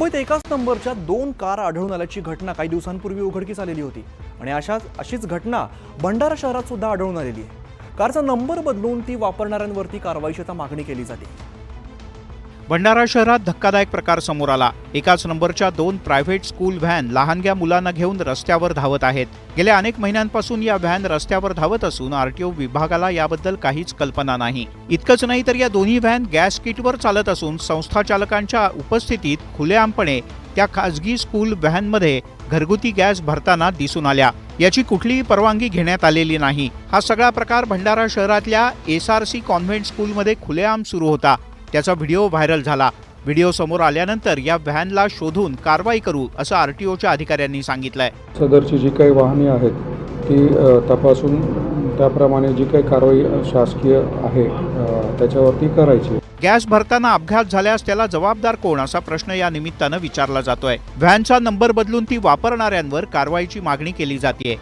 मुंबईत एकाच नंबरच्या 2 कार आढळून आल्याची घटना काही दिवसांपूर्वी उघडकीस आलेली होती आणि अशीच घटना भंडारा शहरात सुद्धा आढळून आलेली आहे। कारचा नंबर बदलून ती वापरणाऱ्यांवरती कारवाईची आता मागणी केली जाते। भंडारा शहरात धक्कादायक प्रकार समोर आला। एकाच नंबरच्या 2 प्रायव्हेट स्कूल व्हॅन लहानग्या मुलांना घेऊन रस्त्यावर धावत आहेत। गेल्या अनेक महिन्यांपासून या व्हॅन रस्त्यावर धावत असून आरटीओ विभागाला याबद्दल काहीच कल्पना नाही। इतकंच नाही तर या दोन्ही व्हॅन गॅस किटवर चालत असून संस्था चालकांच्या उपस्थितीत खुलेआमपणे त्या खासगी स्कूल व्हॅनमध्ये घरगुती गॅस भरताना दिसून आल्या। याची कुठलीही परवानगी घेण्यात आलेली नाही। हा सगळा प्रकार भंडारा शहरातल्या SRC कॉन्व्हेंट स्कूलमध्ये खुलेआम सुरू होता। त्याचा व्हिडिओ व्हायरल झाला। व्हिडिओ समोर आल्यानंतर या व्हॅनला शोधून कारवाई करू असं आरटीओच्या अधिकाऱ्यांनी सांगितलंय। सदरची जी काही वाहने आहेत ती तपासून त्याप्रमाणे जी काही कारवाई शासकीय आहे त्याच्यावरती करायची। गॅस भरताना अपघात झाल्यास त्याला जबाबदार कोण असा प्रश्न या निमित्तानं विचारला जातोय। व्हॅनचा नंबर बदलून ती वापरणाऱ्यांवर कारवाईची मागणी केली जाते।